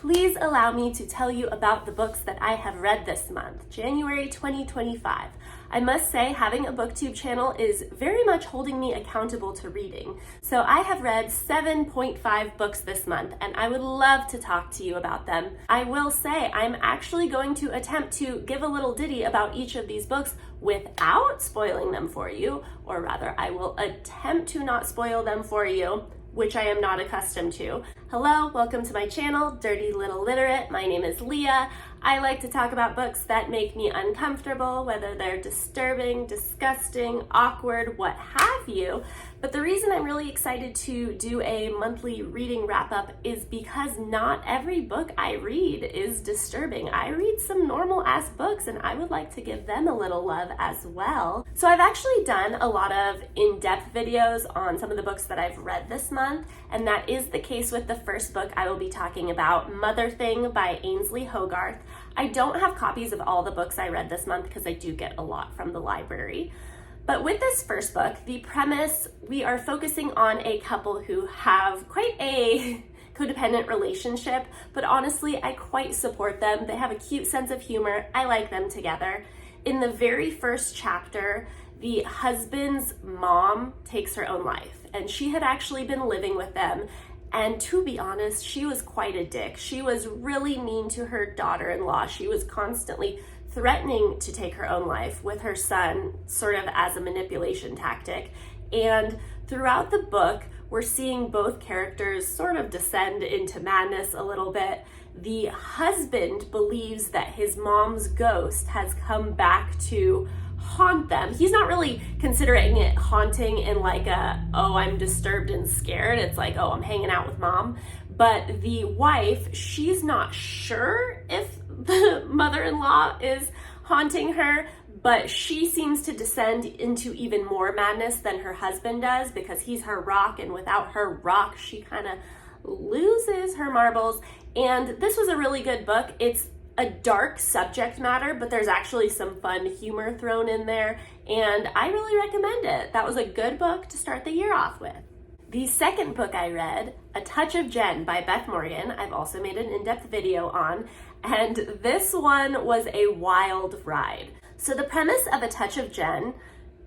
please allow me to tell you about the books that I have read this month, January 2025. I must say, having a booktube channel is very much holding me accountable to reading. So I have read 7.5 books this month, and I would love to talk to you about them. I will say I'm actually going to attempt to give a little ditty about each of these books without spoiling them for you, or rather, I will attempt to not spoil them for you, which I am not accustomed to. Hello, welcome to my channel, Dirty Little Literate. My name is Leah. I like to talk about books that make me uncomfortable, whether they're disturbing, disgusting, awkward, what have you. But the reason I'm really excited to do a monthly reading wrap-up is because not every book I read is disturbing. I read some normal-ass books, and I would like to give them a little love as well. So I've actually done a lot of in-depth videos on some of the books that I've read this month, and that is the case with the first book I will be talking about, Motherthing by Ainslie Hogarth. I don't have copies of all the books I read this month because I do get a lot from the library. But with this first book, the premise, we are focusing on a couple who have quite a codependent relationship, but honestly, I quite support them. They have a cute sense of humor. I like them together. In the very first chapter, the husband's mom takes her own life, and she had actually been living with them. And to be honest, she was quite a dick. She was really mean to her daughter-in-law. She was constantly threatening to take her own life with her son, sort of as a manipulation tactic. And throughout the book, we're seeing both characters sort of descend into madness a little bit. The husband believes that his mom's ghost has come back to haunt them. He's not really considering it haunting in like a, oh, I'm disturbed and scared. It's like, oh, I'm hanging out with mom. But the wife, she's not sure if the mother-in-law is haunting her, but she seems to descend into even more madness than her husband does because he's her rock, and without her rock, she kind of loses her marbles. And this was a really good book. It's a dark subject matter, but there's actually some fun humor thrown in there, and I really recommend it. That was a good book to start the year off with. The second book I read, A Touch of Jen by Beth Morgan, I've also made an in-depth video on, and this one was a wild ride. So the premise of A Touch of Jen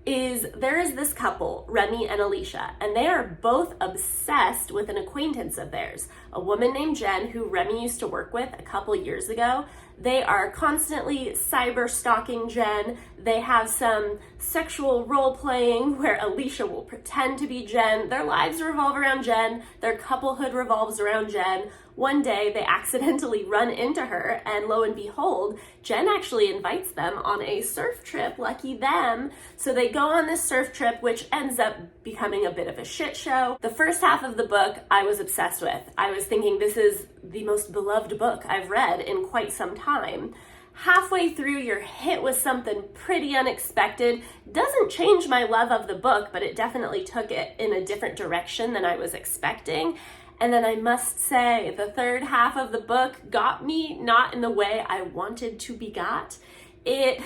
is there is this couple, Remy and Alicia, and they are both obsessed with an acquaintance of theirs, a woman named Jen who Remy used to work with a couple years ago. They are constantly cyber stalking Jen. They have some sexual role playing where Alicia will pretend to be Jen. Their lives revolve around Jen. Their couplehood revolves around Jen. One day they accidentally run into her, and lo and behold, Jen actually invites them on a surf trip, lucky them. So they go on this surf trip, which ends up becoming a bit of a shit show. The first half of the book I was obsessed with. I was thinking this is the most beloved book I've read in quite some time. Halfway through, you're hit with something pretty unexpected. Doesn't change my love of the book, but it definitely took it in a different direction than I was expecting. And then I must say, the third half of the book got me not in the way I wanted to be got. It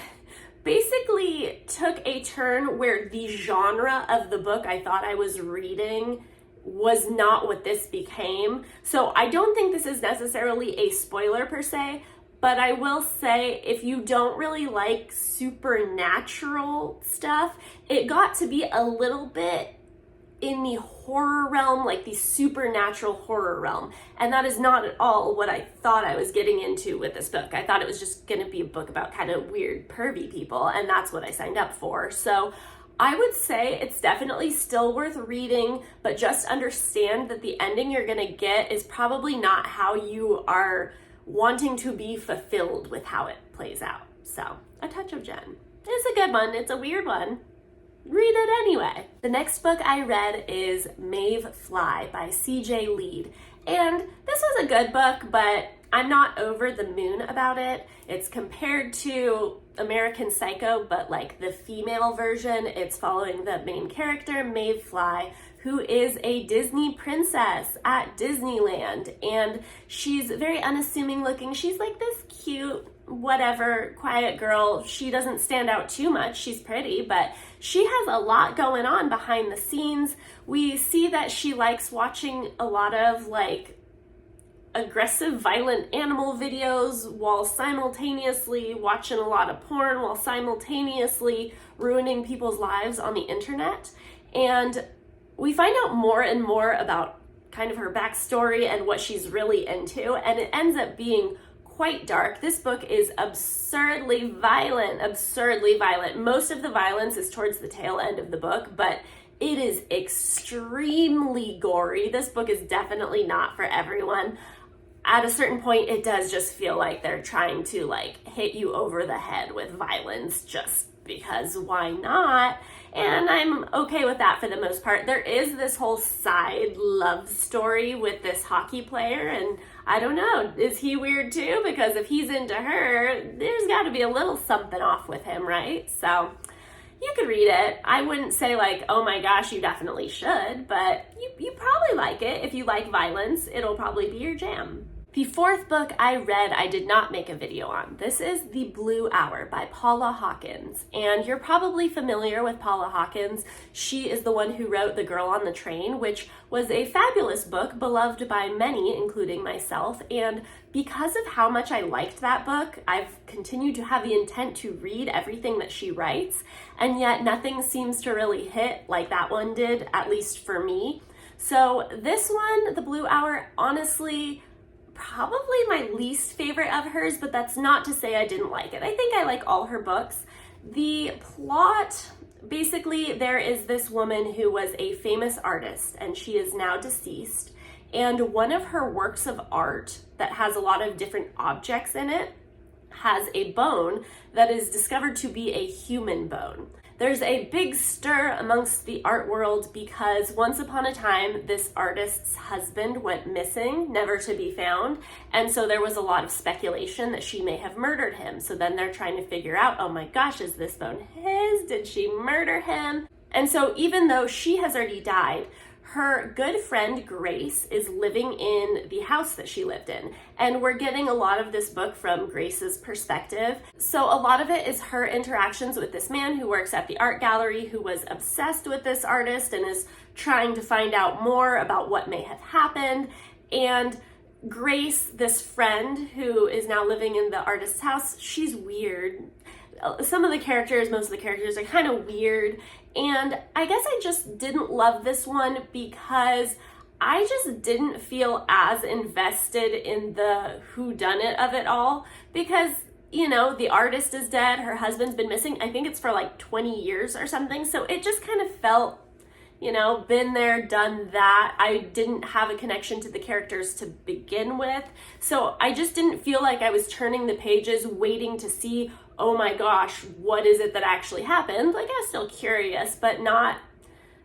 basically took a turn where the genre of the book I thought I was reading was not what this became. So I don't think this is necessarily a spoiler per se, but I will say if you don't really like supernatural stuff, it got to be a little bit in the horror realm, like the supernatural horror realm. And that is not at all what I thought I was getting into with this book. I thought it was just gonna be a book about kind of weird, pervy people, and that's what I signed up for. So I would say it's definitely still worth reading, but just understand that the ending you're gonna get is probably not how you are wanting to be fulfilled with how it plays out. So, A Touch of Jen. It's a good one, it's a weird one. Read it anyway. The next book I read is Maeve Fly by CJ Leede. And this was a good book, but I'm not over the moon about it. It's compared to American Psycho, but like the female version. It's following the main character, Maeve Fly, who is a Disney princess at Disneyland. And she's very unassuming looking. She's like this cute, whatever, quiet girl. She doesn't stand out too much. She's pretty, but she has a lot going on behind the scenes. We see that she likes watching a lot of like aggressive, violent animal videos while simultaneously watching a lot of porn, while simultaneously ruining people's lives on the internet. And we find out more and more about kind of her backstory and what she's really into, and it ends up being quite dark. This book is absurdly violent, absurdly violent. Most of the violence is towards the tail end of the book, but it is extremely gory. This book is definitely not for everyone. At a certain point, it does just feel like they're trying to like hit you over the head with violence just because why not? And I'm okay with that for the most part. There is this whole side love story with this hockey player, and I don't know, is he weird too? Because if he's into her, there's got to be a little something off with him, right? So you could read it. I wouldn't say like, oh my gosh, you definitely should, but you probably like it. If you like violence, it'll probably be your jam. The fourth book I read, I did not make a video on. This is The Blue Hour by Paula Hawkins. And you're probably familiar with Paula Hawkins. She is the one who wrote The Girl on the Train, which was a fabulous book, beloved by many, including myself. And because of how much I liked that book, I've continued to have the intent to read everything that she writes. And yet nothing seems to really hit like that one did, at least for me. So this one, The Blue Hour, honestly, probably my least favorite of hers, but that's not to say I didn't like it. I think I like all her books. The plot, basically there is this woman who was a famous artist and she is now deceased, and one of her works of art that has a lot of different objects in it has a bone that is discovered to be a human bone. There's a big stir amongst the art world because once upon a time, this artist's husband went missing, never to be found. And so there was a lot of speculation that she may have murdered him. So then they're trying to figure out, oh my gosh, is this bone his? Did she murder him? And so even though she has already died, her good friend Grace is living in the house that she lived in. And we're getting a lot of this book from Grace's perspective. So a lot of it is her interactions with this man who works at the art gallery, who was obsessed with this artist and is trying to find out more about what may have happened. And Grace, this friend who is now living in the artist's house, she's weird. Some of the characters, most of the characters are kind of weird. And I guess I just didn't love this one because I just didn't feel as invested in the whodunit of it all because, you know, the artist is dead, her husband's been missing. I think it's for like 20 years or something. So it just kind of felt, you know, been there, done that. I didn't have a connection to the characters to begin with. So I just didn't feel like I was turning the pages waiting to see, oh my gosh, what is it that actually happened? Like, I was still curious, but not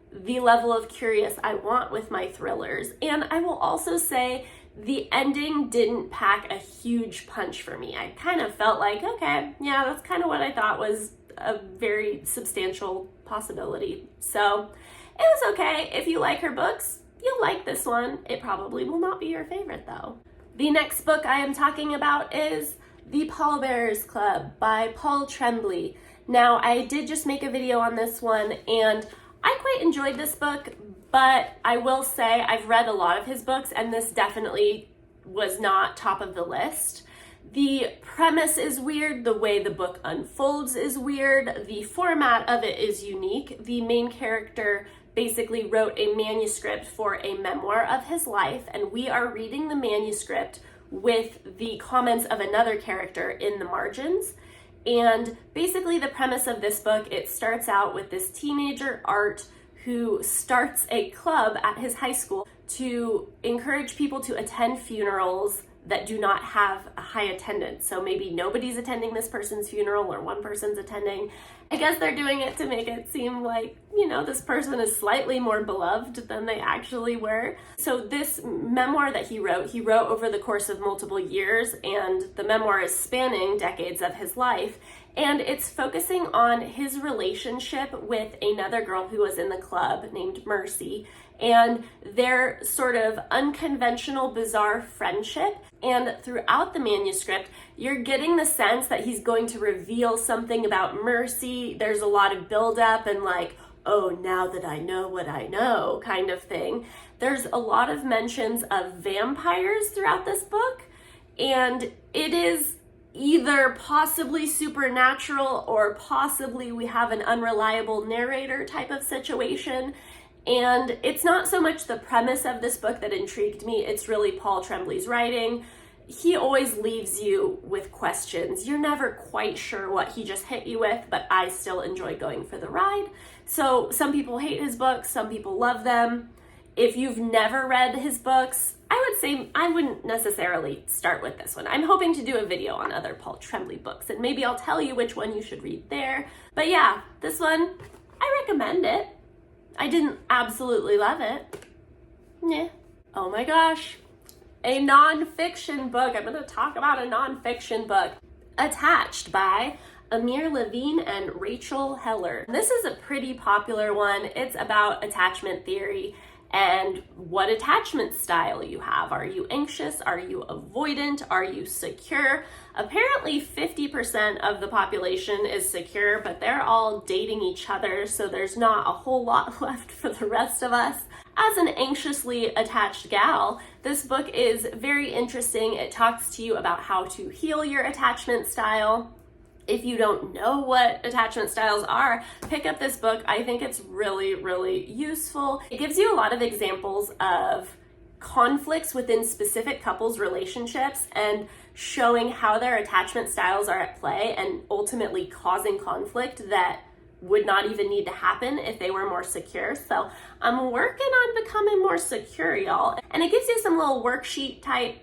the level of curious I want with my thrillers. And I will also say the ending didn't pack a huge punch for me. I kind of felt like, okay, yeah, that's kind of what I thought was a very substantial possibility. So it was okay. If you like her books, you'll like this one. It probably will not be your favorite though. The next book I am talking about is The Pallbearers Club by Paul Tremblay. Now, I did just make a video on this one and I quite enjoyed this book, but I will say I've read a lot of his books and this definitely was not top of the list. The premise is weird, the way the book unfolds is weird, the format of it is unique. The main character basically wrote a manuscript for a memoir of his life, and we are reading the manuscript with the comments of another character in the margins. And basically the premise of this book, it starts out with this teenager, Art, who starts a club at his high school to encourage people to attend funerals that do not have a high attendance. So maybe nobody's attending this person's funeral or one person's attending. I guess they're doing it to make it seem like, you know, this person is slightly more beloved than they actually were. So this memoir that he wrote over the course of multiple years, and the memoir is spanning decades of his life. And it's focusing on his relationship with another girl who was in the club named Mercy, and their sort of unconventional, bizarre friendship. And throughout the manuscript, you're getting the sense that he's going to reveal something about Mercy. There's a lot of buildup and like, oh, now that I know what I know kind of thing. There's a lot of mentions of vampires throughout this book, and it is either possibly supernatural or possibly we have an unreliable narrator type of situation. And it's not so much the premise of this book that intrigued me, it's really Paul Tremblay's writing. He always leaves you with questions. You're never quite sure what he just hit you with, but I still enjoy going for the ride. So some people hate his books, some people love them. If you've never read his books, I would say I wouldn't necessarily start with this one. I'm hoping to do a video on other Paul Tremblay books, and maybe I'll tell you which one you should read there. But yeah, this one, I recommend it. I didn't absolutely love it. Yeah. Oh my gosh. A nonfiction book. I'm going to talk about a nonfiction book. Attached by Amir, Levine, and Rachel Heller. This is a pretty popular one. It's about attachment theory and what attachment style you have. Are you anxious? Are you avoidant? Are you secure? Apparently 50% of the population is secure, but they're all dating each other, so there's not a whole lot left for the rest of us. As an anxiously attached gal, this book is very interesting. It talks to you about how to heal your attachment style. If you don't know what attachment styles are, pick up this book. I think it's really, really useful. It gives you a lot of examples of conflicts within specific couples' relationships and showing how their attachment styles are at play and ultimately causing conflict that would not even need to happen if they were more secure. So I'm working on becoming more secure, y'all. And it gives you some little worksheet type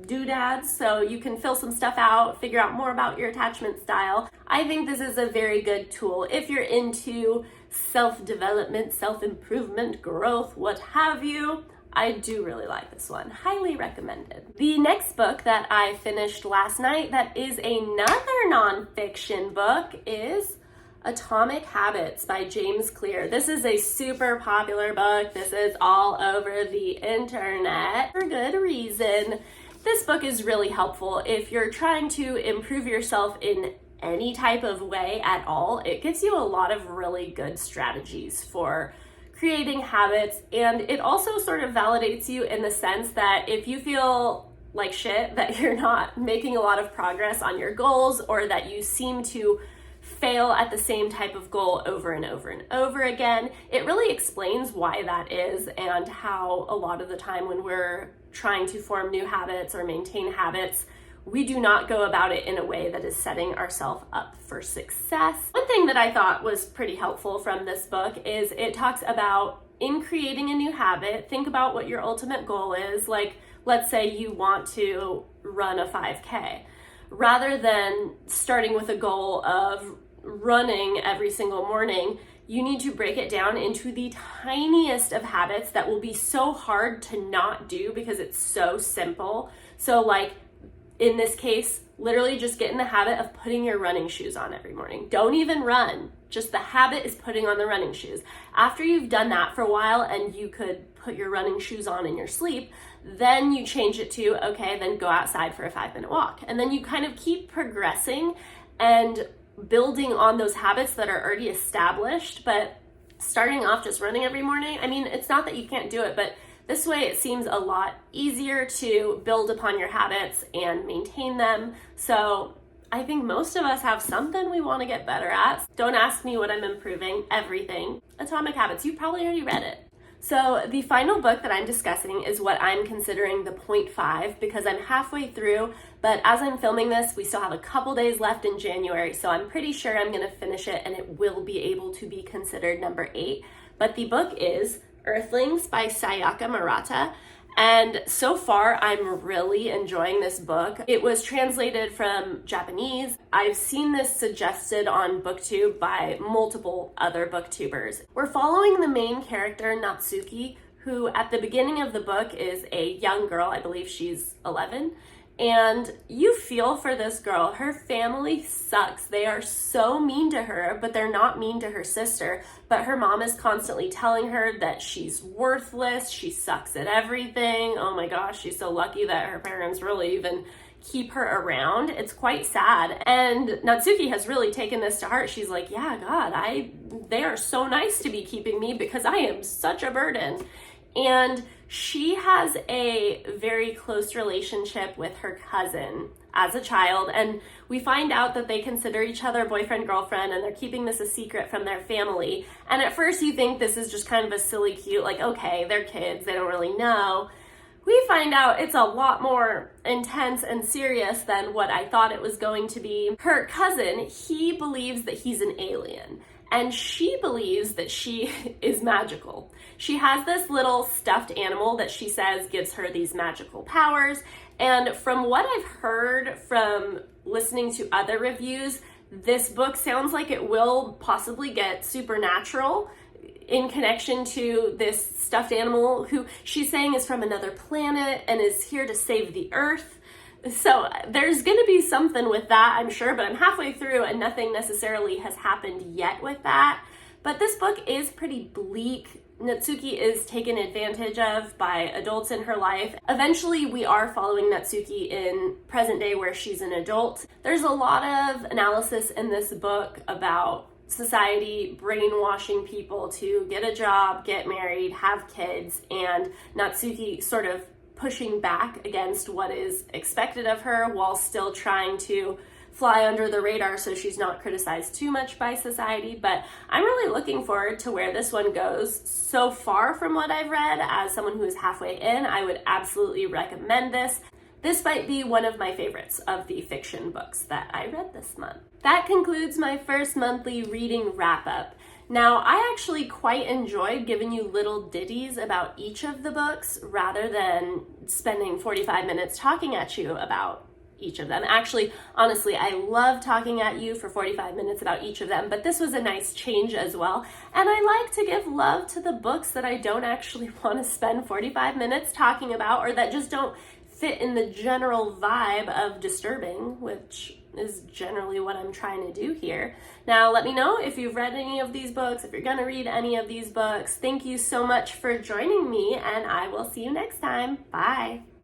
doodads so you can fill some stuff out, figure out more about your attachment style. I think this is a very good tool if you're into self-development, self-improvement, growth, what have you. I do really like this one. Highly recommended. The next book that I finished last night that is another nonfiction book is Atomic Habits by James Clear. This is a super popular book. This is all over the internet for good reason. This book is really helpful if you're trying to improve yourself in any type of way at all. It gives you a lot of really good strategies for creating habits, and it also sort of validates you in the sense that if you feel like shit, that you're not making a lot of progress on your goals, or that you seem to fail at the same type of goal over and over and over again, it really explains why that is and how a lot of the time when we're trying to form new habits or maintain habits, we do not go about it in a way that is setting ourselves up for success. One thing that I thought was pretty helpful from this book is it talks about in creating a new habit, think about what your ultimate goal is. Like, let's say you want to run a 5K. Rather than starting with a goal of running every single morning, you need to break it down into the tiniest of habits that will be so hard to not do because it's so simple. So like in this case, literally just get in the habit of putting your running shoes on every morning. Don't even run. Just the habit is putting on the running shoes. After you've done that for a while and you could put your running shoes on in your sleep, then you change it to, okay, then go outside for a 5-minute walk. And then you kind of keep progressing and building on those habits that are already established. But starting off just running every morning, I mean, it's not that you can't do it, but this way it seems a lot easier to build upon your habits and maintain them. So I think most of us have something we want to get better at. Don't ask me what I'm improving, everything. Atomic Habits, you probably already read it. So the final book that I'm discussing is what I'm considering the 0.5 because I'm halfway through, but as I'm filming this, we still have a couple days left in January, so I'm pretty sure I'm going to finish it and it will be able to be considered number 8. But the book is Earthlings by Sayaka Murata. And so far, I'm really enjoying this book. It was translated from Japanese. I've seen this suggested on BookTube by multiple other booktubers. We're following the main character, Natsuki, who at the beginning of the book is a young girl. I believe she's 11. And you feel for this girl. Her family sucks. They are so mean to her, but they're not mean to her sister. But her mom is constantly telling her that she's worthless. She sucks at everything. Oh my gosh, she's so lucky that her parents really even keep her around. It's quite sad. And Natsuki has really taken this to heart. She's like, yeah, God, they are so nice to be keeping me because I am such a burden. and she has a very close relationship with her cousin as a child, and we find out that they consider each other boyfriend, girlfriend, and they're keeping this a secret from their family. And at first you think this is just kind of a silly, cute, like, okay, they're kids, they don't really know. We find out it's a lot more intense and serious than what I thought it was going to be. Her cousin, he believes that he's an alien, and she believes that she is magical. She has this little stuffed animal that she says gives her these magical powers, and from what I've heard from listening to other reviews, this book sounds like it will possibly get supernatural in connection to this stuffed animal who she's saying is from another planet and is here to save the Earth. So there's going to be something with that, I'm sure, but I'm halfway through and nothing necessarily has happened yet with that. But this book is pretty bleak. Natsuki is taken advantage of by adults in her life. Eventually, we are following Natsuki in present day where she's an adult. There's a lot of analysis in this book about society brainwashing people to get a job, get married, have kids, and Natsuki sort of pushing back against what is expected of her while still trying to fly under the radar so she's not criticized too much by society. But I'm really looking forward to where this one goes. So far from what I've read, as someone who is halfway in, I would absolutely recommend this. This might be one of my favorites of the fiction books that I read this month. That concludes my first monthly reading wrap-up. Now, I actually quite enjoyed giving you little ditties about each of the books rather than spending 45 minutes talking at you about each of them. Actually, honestly, I love talking at you for 45 minutes about each of them, but this was a nice change as well. And I like to give love to the books that I don't actually want to spend 45 minutes talking about, or that just don't fit in the general vibe of disturbing, which is generally what I'm trying to do here. Now, let me know if you've read any of these books, if you're going to read any of these books. Thank you so much for joining me, and I will see you next time. Bye.